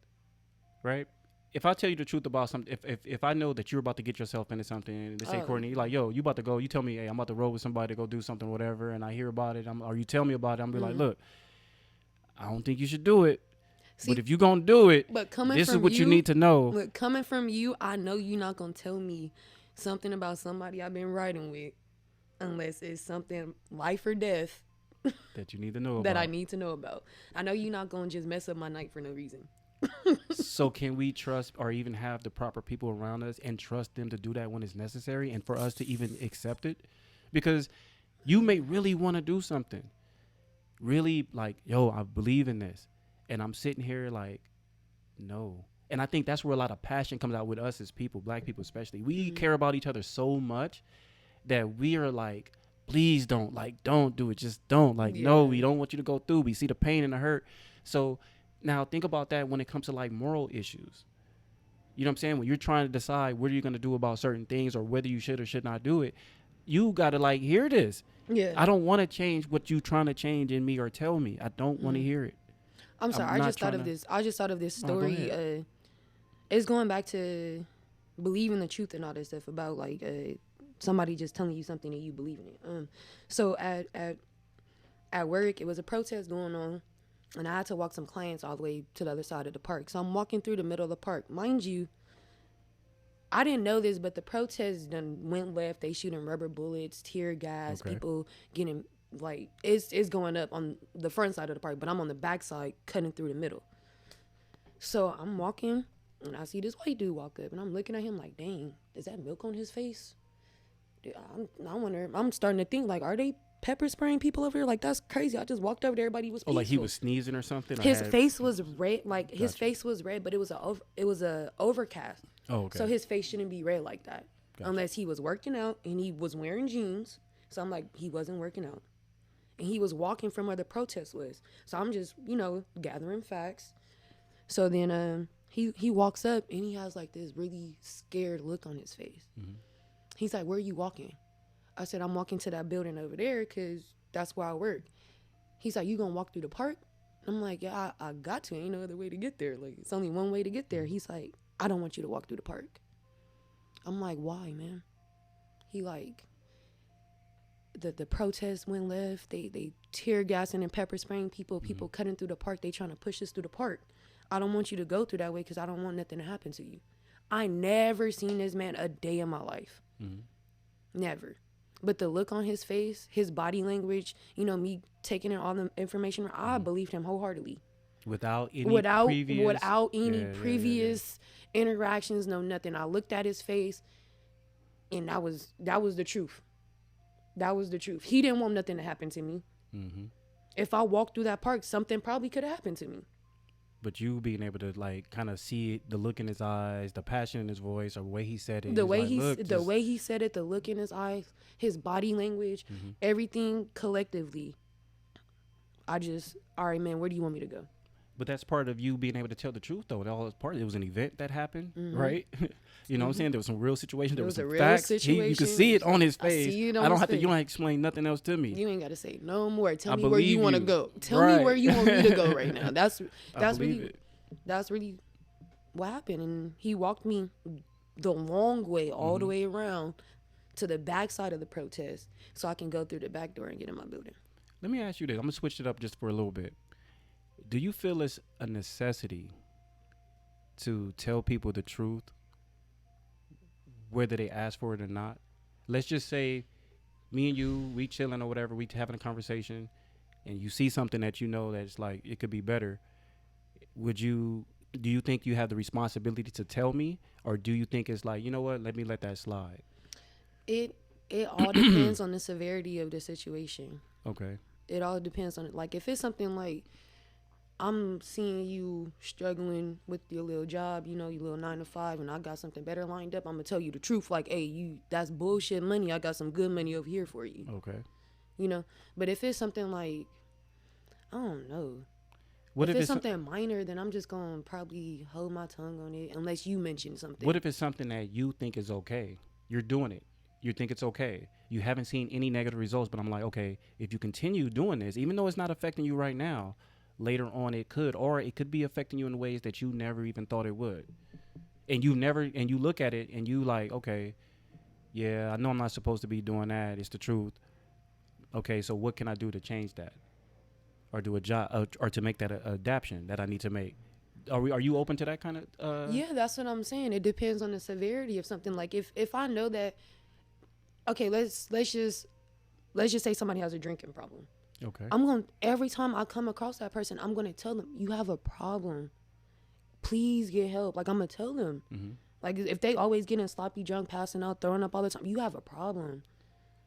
Speaker 1: right? If I tell you the truth about something, if I know that you're about to get yourself into something, and they say, Courtney, like, yo, you about to go, you tell me, hey, I'm about to roll with somebody to go do something, whatever, and I hear about it, or you tell me about it, I'm be like, look, I don't think you should do it. See, but if you're going to do it, this is what you need to know.
Speaker 2: But coming from you, I know you're not going to tell me something about somebody I've been riding with unless it's something life or death
Speaker 1: that you need to know about.
Speaker 2: That I need to know about. I know you're not going to just mess up my night for no reason.
Speaker 1: So can we trust or even have the proper people around us and trust them to do that when it's necessary and for us to even accept it? Because you may really want to do something. Really like, yo, I believe in this. And I'm sitting here like, no. And I think that's where a lot of passion comes out with us as people, black people especially. We care about each other so much that we are like, please don't do it. Just don't. No, we don't want you to go through. We see the pain and the hurt. So now think about that when it comes to like moral issues. You know what I'm saying? When you're trying to decide what you're going to do about certain things or whether you should or should not do it, you got to like hear this.
Speaker 2: Yeah.
Speaker 1: I don't want to change what you're trying to change in me or tell me. I don't want to hear it.
Speaker 2: I'm sorry. I just thought of this story. It's going back to believing the truth and all this stuff about like somebody just telling you something and you believe in it. So at work, it was a protest going on, and I had to walk some clients all the way to the other side of the park. So I'm walking through the middle of the park, mind you. I didn't know this, but the protest done went left. They shooting rubber bullets, tear gas, people getting. Like it's going up on the front side of the park, but I'm on the back side cutting through the middle. So I'm walking and I see this white dude walk up and I'm looking at him like, dang, is that milk on his face? I wonder, I'm starting to think like, are they pepper spraying people over here? Like, that's crazy. I just walked over there, everybody was peaceful.
Speaker 1: Like he was sneezing or something?
Speaker 2: His face was red, like his face was red, but it was a overcast.
Speaker 1: Oh, okay.
Speaker 2: So his face shouldn't be red like that unless he was working out and he was wearing jeans. So I'm like, he wasn't working out. And he was walking from where the protest was. So I'm just, gathering facts. So then he walks up and he has like this really scared look on his face. Mm-hmm. He's like, where are you walking? I said, I'm walking to that building over there because that's where I work. He's like, you gonna walk through the park? I'm like, yeah, I got to. Ain't no other way to get there. Like, it's only one way to get there. He's like, I don't want you to walk through the park. I'm like, why, man? He like, the protests went left. They tear gassing and pepper spraying people. People cutting through the park. They trying to push us through the park. I don't want you to go through that way because I don't want nothing to happen to you. I never seen this man a day in my life. Never. But the look on his face, his body language, you know, me taking in all the information, I believed him wholeheartedly.
Speaker 1: Without any
Speaker 2: previous interactions, no nothing. I looked at his face, and that was the truth. That was the truth. He didn't want nothing to happen to me. If I walked through that park, something probably could have happened to me.
Speaker 1: But you being able to like kind of see it, the look in his eyes, the passion in his voice, or the way he said it,
Speaker 2: the way he said it, the look in his eyes, his body language, everything collectively. All right, man, where do you want me to go?
Speaker 1: But that's part of you being able to tell the truth, though. It was an event that happened, right? You know what I'm saying? There was some real situation. There was some facts. You could see it on his face. You don't have to explain nothing else to me.
Speaker 2: You ain't got to say no more. Tell me where you want to go. Tell me where you want me to go right now. That's really what happened. And he walked me the long way, all the way around to the back side of the protest so I can go through the back door and get in my building.
Speaker 1: Let me ask you this. I'm going to switch it up just for a little bit. Do you feel it's a necessity to tell people the truth, whether they ask for it or not? Let's just say me and you, we chilling or whatever, we having a conversation, and you see something that you know that's like, it could be better. Do you think you have the responsibility to tell me, or do you think it's like, you know what, let me let that slide?
Speaker 2: It all depends on the severity of the situation.
Speaker 1: Okay.
Speaker 2: It all depends on it. Like, if it's something like, I'm seeing you struggling with your little job, you know, your little 9 to 5, and I got something better lined up, I'm going to tell you the truth. Like, hey, that's bullshit money. I got some good money over here for you.
Speaker 1: Okay.
Speaker 2: You know, but if it's something like, I don't know. If it's something minor, then I'm just going to probably hold my tongue on it unless you mention something.
Speaker 1: What if it's something that you think is okay? You're doing it. You think it's okay. You haven't seen any negative results, but I'm like, okay, if you continue doing this, even though it's not affecting you right now, later on it could be affecting you in ways that you never even thought it would. And you look at it and you like, okay, yeah, I know I'm not supposed to be doing that. It's the truth. Okay, so what can I do to change that? Or do a job, or to make that a adaptation that I need to make? Are you open to that kind of?
Speaker 2: Yeah, that's what I'm saying. It depends on the severity of something. Like if I know that, okay, let's just say somebody has a drinking problem.
Speaker 1: Okay.
Speaker 2: Every time I come across that person, I'm gonna tell them, you have a problem. Please get help. Like, I'm gonna tell them. Like, if they always getting sloppy drunk, passing out, throwing up all the time, you have a problem.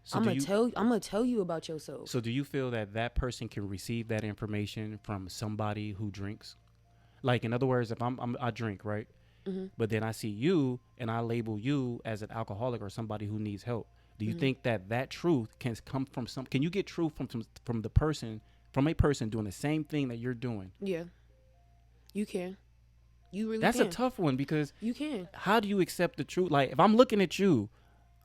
Speaker 2: So I'm gonna tell you about yourself.
Speaker 1: So do you feel that person can receive that information from somebody who drinks? Like, in other words, if I drink, right? But then I see you and I label you as an alcoholic or somebody who needs help. Do you think that truth can come from can you get truth from a person doing the same thing that you're doing?
Speaker 2: Yeah. You can. You really
Speaker 1: That's
Speaker 2: can.
Speaker 1: a tough one, because
Speaker 2: you can.
Speaker 1: How do you accept the truth? Like, if I'm looking at you,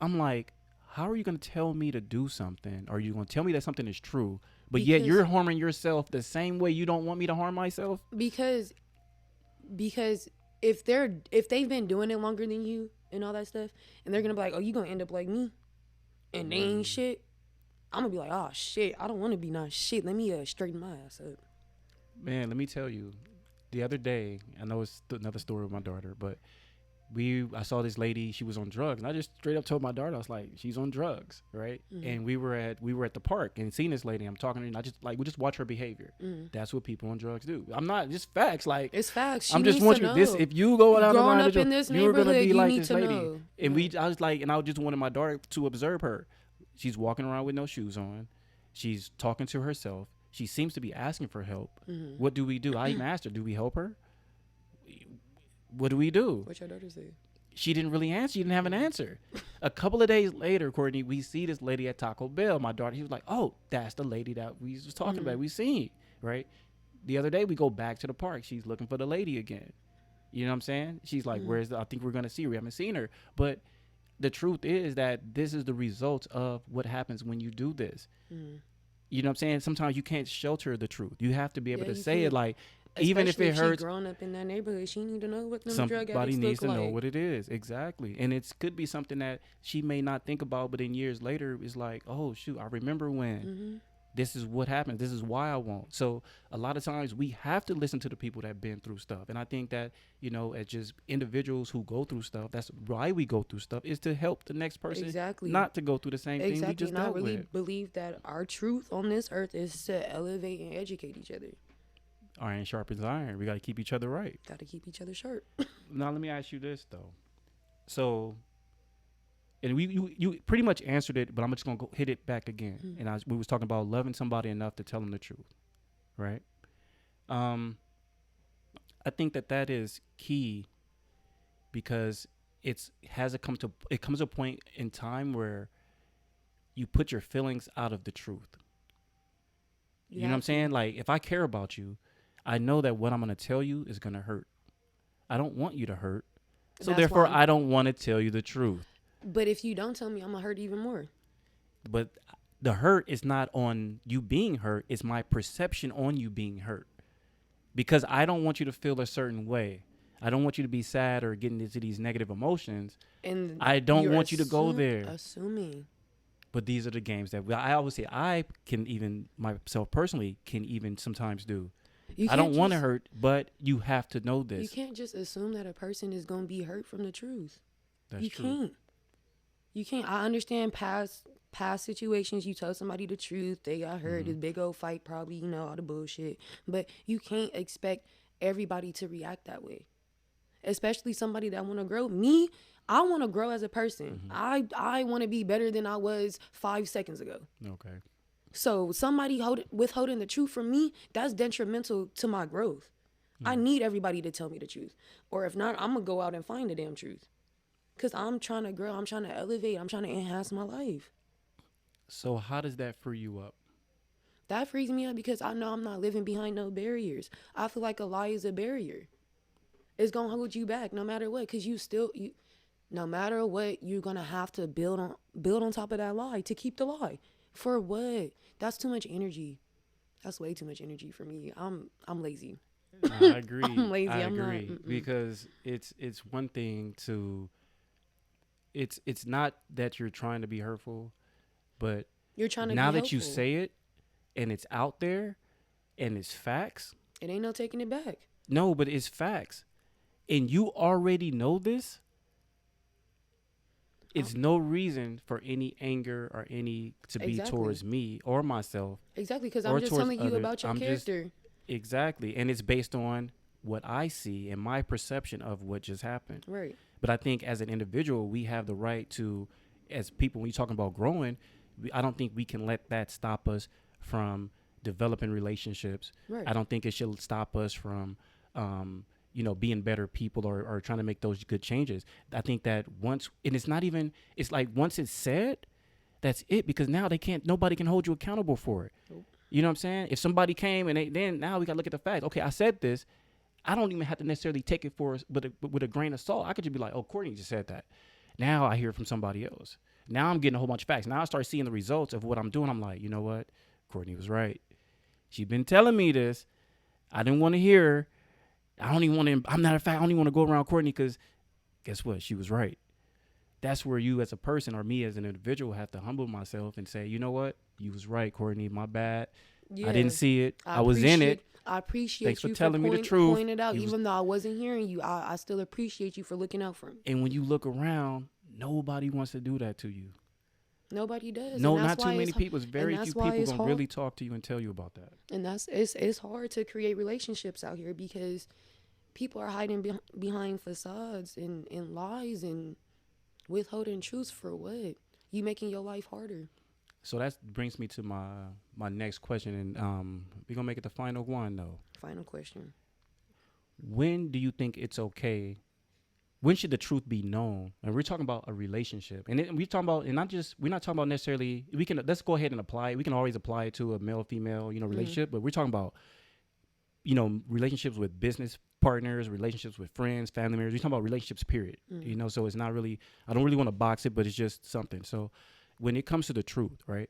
Speaker 1: I'm like, how are you going to tell me to do something? Or are you going to tell me that something is true, but yet you're harming yourself the same way you don't want me to harm myself? Because
Speaker 2: if they've been doing it longer than you and all that stuff, and they're going to be like, oh, you going to end up like me, and they ain't shit, I'm going to be like, oh, shit, I don't want to be not shit. Let me straighten my ass up.
Speaker 1: Man, let me tell you, the other day, I know it's another story with my daughter, but I saw this lady, she was on drugs, and I just straight up told my daughter, I was like, she's on drugs, right? And we were at the park and seeing this lady, I'm talking to her, and I just like, we just watch her behavior. That's what people on drugs do. I'm not, just facts, like,
Speaker 2: it's facts.
Speaker 1: I'm just wondering this, if you go out
Speaker 2: growing up in this
Speaker 1: you're gonna be like this lady.
Speaker 2: Know.
Speaker 1: And I was like, and I just wanted my daughter to observe her. She's walking around with no shoes on. She's talking to herself. She seems to be asking for help. What do we do? I even asked her, do we help her? What do we do?
Speaker 2: What's your daughter say?
Speaker 1: She didn't really answer. She didn't have an answer. A couple of days later, Courtney, we see this lady at Taco Bell. My daughter, he was like, oh, that's the lady that we was talking about. We seen, right? The other day, we go back to the park. She's looking for the lady again. You know what I'm saying? She's like, I think we're going to see her. We haven't seen her. But the truth is that this is the result of what happens when you do this. You know what I'm saying? Sometimes you can't shelter the truth. You have to be able to say it, like, especially even if it hurts.
Speaker 2: She grown up in that neighborhood, she need to know what them drug addicts
Speaker 1: somebody needs to
Speaker 2: look
Speaker 1: know
Speaker 2: like.
Speaker 1: what it is. Exactly. And it could be something that she may not think about, but then years later it's like, oh shoot, I remember when This is what happens. This is why I won't. So a lot of times we have to listen to the people that have been through stuff. And I think that, as just individuals who go through stuff, that's why we go through stuff, is to help the next person
Speaker 2: Exactly.
Speaker 1: not to go through the same thing we just
Speaker 2: And I
Speaker 1: dealt
Speaker 2: really
Speaker 1: with.
Speaker 2: believe that our truth on this earth is to elevate and educate each other.
Speaker 1: Iron sharpens iron. We got to keep each other right.
Speaker 2: Got to keep each other sharp.
Speaker 1: Now, let me ask you this, though. So, and you pretty much answered it, but I'm just going to go hit it back again.
Speaker 2: Mm-hmm.
Speaker 1: And we was talking about loving somebody enough to tell them the truth, right? I think that is key because it comes to a point in time where you put your feelings out of the truth. You know what I'm saying? Like, if I care about you, I know that what I'm going to tell you is going to hurt. I don't want you to hurt. So therefore, I don't want to tell you the truth.
Speaker 2: But if you don't tell me, I'm going to hurt even more.
Speaker 1: But the hurt is not on you being hurt. It's my perception on you being hurt. Because I don't want you to feel a certain way. I don't want you to be sad or getting into these negative emotions. And I don't want you to go there.
Speaker 2: Assuming.
Speaker 1: But these are the games that I always say I can even, myself personally, can even sometimes do. I don't want to hurt, but you have to know this.
Speaker 2: You can't just assume that a person is going to be hurt from the truth.
Speaker 1: That's true.
Speaker 2: You can't. I understand past situations. You tell somebody the truth, they got hurt. This big old fight, probably, all the bullshit. But you can't expect everybody to react that way. Especially somebody that want to grow. Me, I want to grow as a person. I want to be better than I was 5 seconds ago.
Speaker 1: Okay.
Speaker 2: So somebody withholding the truth from me, that's detrimental to my growth. I need everybody to tell me the truth. Or if not, I'm going to go out and find the damn truth. Because I'm trying to grow. I'm trying to elevate. I'm trying to enhance my life.
Speaker 1: So how does that free you up?
Speaker 2: That frees me up because I know I'm not living behind no barriers. I feel like a lie is a barrier. It's going to hold you back no matter what. Because no matter what, you're going to have to build on top of that lie to keep the lie. For what? That's too much energy. That's way too much energy for me. I'm lazy.
Speaker 1: I agree.
Speaker 2: I'm lazy.
Speaker 1: I
Speaker 2: I'm
Speaker 1: agree
Speaker 2: not.
Speaker 1: Because it's one thing to. It's not that you're trying to be hurtful, but
Speaker 2: you're trying to.
Speaker 1: Now
Speaker 2: be
Speaker 1: that you
Speaker 2: helpful.
Speaker 1: say it, and it's out there, and it's facts.
Speaker 2: It ain't no taking it back.
Speaker 1: No, but it's facts, and you already know this. It's no reason for any anger or any to be towards me or myself.
Speaker 2: Exactly, because I'm just telling you about your character.
Speaker 1: Exactly, and it's based on what I see and my perception of what just happened.
Speaker 2: Right.
Speaker 1: But I think as an individual, we have the right to, as people, when you're talking about growing, I don't think we can let that stop us from developing relationships.
Speaker 2: Right.
Speaker 1: I don't think it should stop us from, being better people or trying to make those good changes. I think that once it's said, that's it, because now nobody can hold you accountable for it. Nope. You know what I'm saying? If somebody came and then now we got to look at the facts. Okay, I said this. I don't even have to necessarily take it with a grain of salt. I could just be like, oh, Courtney just said that. Now I hear it from somebody else. Now I'm getting a whole bunch of facts. Now I start seeing the results of what I'm doing. I'm like, you know what? Courtney was right. She's been telling me this. I didn't want to hear her. I don't even want to go around Courtney because guess what? She was right. That's where you as a person or me as an individual have to humble myself and say, you know what? You was right, Courtney. My bad. Yeah. I didn't see it. I was in it.
Speaker 2: I appreciate
Speaker 1: Thanks
Speaker 2: you
Speaker 1: for telling me the truth.
Speaker 2: Pointing it out, even though I wasn't hearing you. I still appreciate you for looking out for me.
Speaker 1: And when you look around, nobody wants to do that to you.
Speaker 2: Nobody does.
Speaker 1: No, not too many people. It's very few people gonna really talk to you and tell you about that.
Speaker 2: And it's hard to create relationships out here because people are hiding behind facades and lies and withholding truths for what? You making your life harder.
Speaker 1: So that brings me to my next question, and we're gonna make it the final one though.
Speaker 2: Final question.
Speaker 1: When do you think it's okay? When should the truth be known? And we're talking about a relationship, and we're talking about, and we're not talking about necessarily. Let's go ahead and apply it. We can always apply it to a male-female, relationship, but we're talking about, relationships with business partners, relationships with friends, family members. We're talking about relationships, period. So it's not really. I don't really want to box it, but it's just something. So when it comes to the truth, right?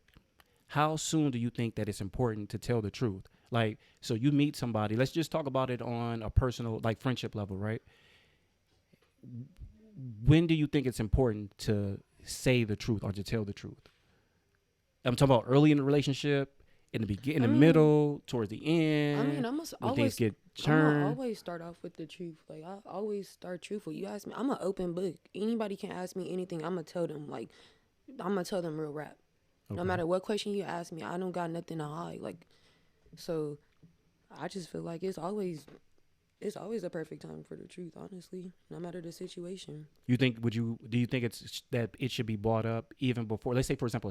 Speaker 1: How soon do you think that it's important to tell the truth? Like, so you meet somebody, let's just talk about it on a personal, like friendship level, right? When do you think it's important to say the truth or to tell the truth? I'm talking about early in the relationship, in the middle, towards the end.
Speaker 2: I mean,
Speaker 1: when things get turned.
Speaker 2: I always start off with the truth. Like, I always start truthful. You ask me, I'm an open book. Anybody can ask me anything. I'm gonna tell them. Like, I'm gonna tell them real rap. No matter what question you ask me, I don't got nothing to hide. Like, so I just feel like it's always a perfect time for the truth, honestly, no matter the situation.
Speaker 1: Do you think it's that it should be brought up even before, let's say, for example,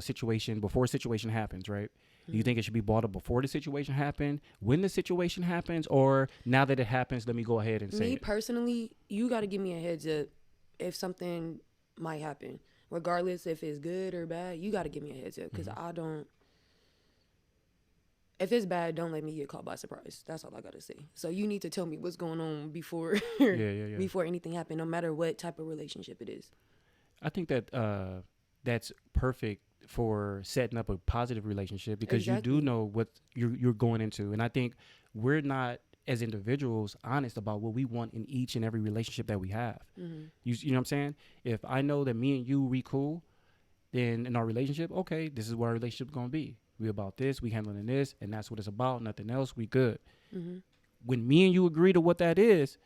Speaker 1: before a situation happens, right? Mm-hmm. Do you think it should be brought up before the situation happened, when the situation happens, or now that it happens, let me go ahead and say it?
Speaker 2: Me personally, you got to give me a heads up if something might happen. Regardless if it's good or bad, you got to give me a heads up, because I don't. If it's bad, don't let me get caught by surprise. That's all I got to say. So you need to tell me what's going on before before anything happens, no matter what type of relationship it is.
Speaker 1: I think that that's perfect for setting up a positive relationship, because you do know what you're going into. And I think we're not, as individuals, honest about what we want in each and every relationship that we have. Mm-hmm. You know what I'm saying? If I know that me and you cool, then in our relationship, okay, this is what our relationship is going to be. We about this, we handling this, and that's what it's about. Nothing else, we good. Mm-hmm. When me and you agree to what that is,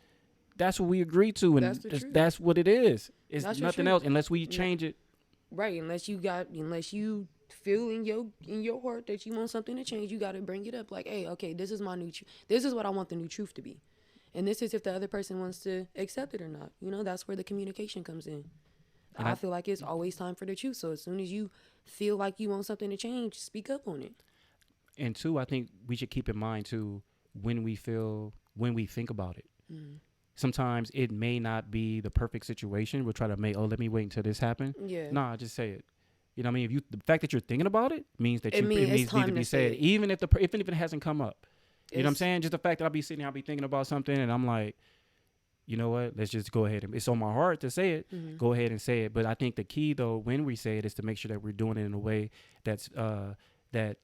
Speaker 1: that's what we agree to, and that's what it is. It's that's nothing else unless we change it.
Speaker 2: Right, unless you feel in your heart that you want something to change, you got to bring it up. Like, hey, okay, this is my new this is what I want the new truth to be, and this is if the other person wants to accept it or not. You know, that's where the communication comes in. And I feel like it's always time for the truth. So as soon as you feel like you want something to change, speak up on it.
Speaker 1: And two, I think we should keep in mind too, when we think about it. Mm. Sometimes it may not be the perfect situation. We'll try to let me wait until this happens. Yeah. Nah, just say it. You know what I mean? The fact that you're thinking about it means that it needs to be said, even if it hasn't come up. You know what I'm saying? Just the fact that I'll be sitting here, I'll be thinking about something, and I'm like, you know what? Let's just go ahead. It's on my heart to say it. Mm-hmm. Go ahead and say it. But I think the key, though, when we say it, is to make sure that we're doing it in a way that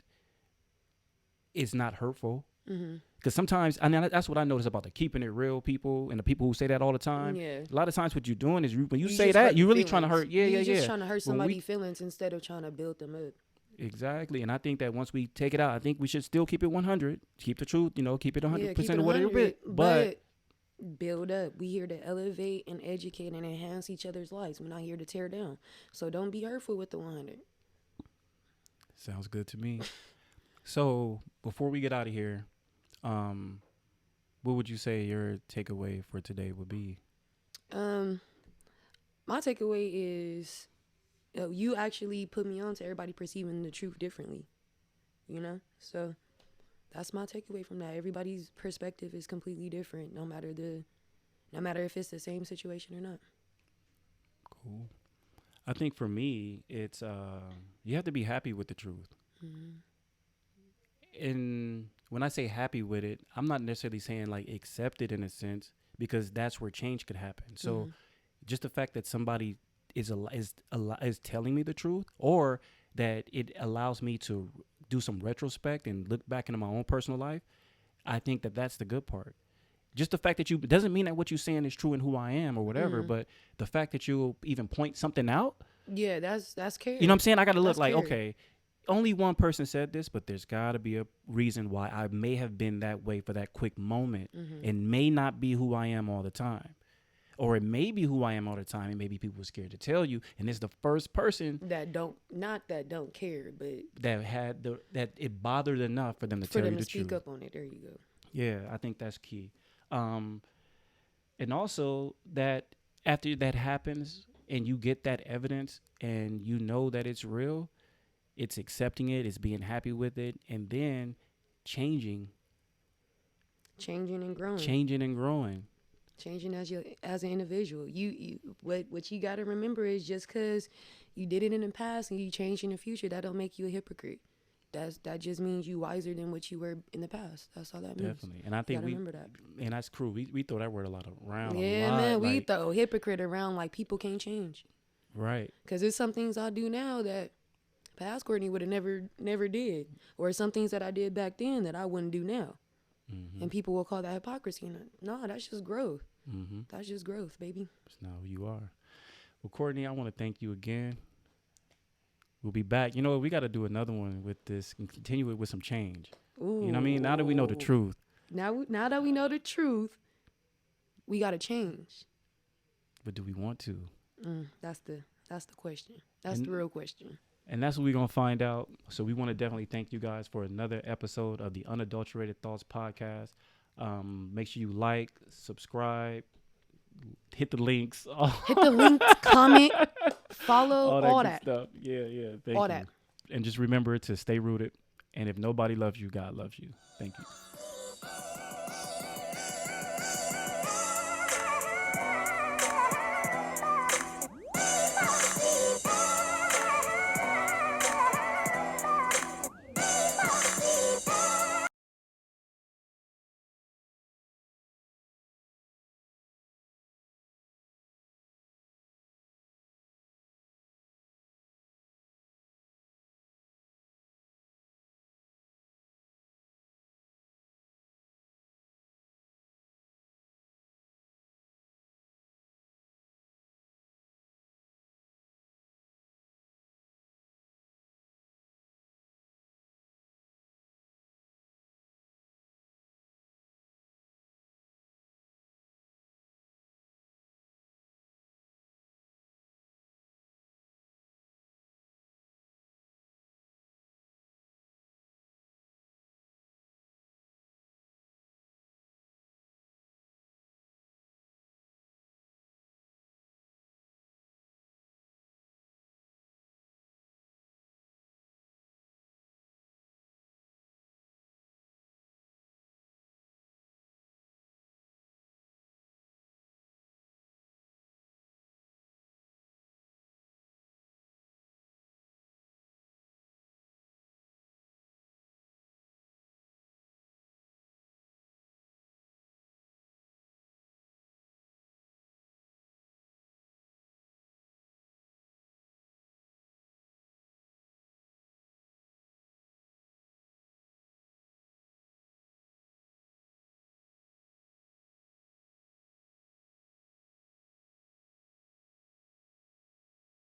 Speaker 1: is not hurtful. Because sometimes, that's what I notice about the keeping it real people and the people who say that all the time. Yeah. A lot of times, what you're doing is when you say that, you're really trying to hurt. You're just
Speaker 2: trying to hurt somebody's feelings instead of trying to build them up.
Speaker 1: Exactly. And I think that once we take it out, I think we should still keep it 100. Keep the truth. Keep it 100% of what it is. But
Speaker 2: build up. We here to elevate and educate and enhance each other's lives. We're not here to tear down. So don't be hurtful with the 100.
Speaker 1: Sounds good to me. So before we get out of here, what would you say your takeaway for today would be?
Speaker 2: My takeaway is you actually put me on to everybody perceiving the truth differently. So that's my takeaway from that. Everybody's perspective is completely different, no matter if it's the same situation or not.
Speaker 1: Cool. I think for me, it's you have to be happy with the truth. Mm-hmm. And when I say happy with it, I'm not necessarily saying like accept it in a sense, because that's where change could happen. So just the fact that somebody is telling me the truth, or that it allows me to do some retrospect and look back into my own personal life, I think that that's the good part. Just the fact that it doesn't mean that what you're saying is true in who I am or whatever, but the fact that you'll even point something out.
Speaker 2: Yeah, that's care.
Speaker 1: You know what I'm saying? I got to look like, okay, only one person said this, but there's got to be a reason why I may have been that way for that quick moment, and may not be who I am all the time. Or it may be who I am all the time, and maybe people are scared to tell you. And it's the first person
Speaker 2: that don't care, but
Speaker 1: that it bothered enough for them to tell you the truth.
Speaker 2: For them to speak up on it. There you go.
Speaker 1: Yeah, I think that's key. And also that after that happens and you get that evidence and you know that it's real, it's accepting it, it's being happy with it, and then changing
Speaker 2: and growing. Changing as an individual. What you got to remember is, just because you did it in the past and you changed in the future, that don't make you a hypocrite. That just means you wiser than what you were in the past. That's all that means.
Speaker 1: Definitely. And I think remember that. And that's true. We throw that word a lot around.
Speaker 2: Yeah, man. We throw hypocrite around like people can't change.
Speaker 1: Right.
Speaker 2: Because there's some things I do now that past Courtney would have never did, or some things that I did back then that I wouldn't do now. Mm-hmm. And people will call that hypocrisy. No, that's just growth. Mm-hmm. That's just growth, baby.
Speaker 1: That's not who you are. Well, Courtney, I want to thank you again. We'll be back. You know what? We got to do another one with this and continue it with some change.
Speaker 2: Ooh.
Speaker 1: You know what I mean? Now that we know the truth.
Speaker 2: Now that we know the truth, we got to change.
Speaker 1: But do we want to?
Speaker 2: That's the question. That's the real question.
Speaker 1: And that's what we're going to find out. So we want to definitely thank you guys for another episode of the Unadulterated Thoughts podcast. Make sure you like, subscribe, hit the links.
Speaker 2: Hit the links, comment, follow, all that.
Speaker 1: Stuff. Yeah. Thank
Speaker 2: all
Speaker 1: you.
Speaker 2: that.
Speaker 1: And just remember to stay rooted. And if nobody loves you, God loves you. Thank you.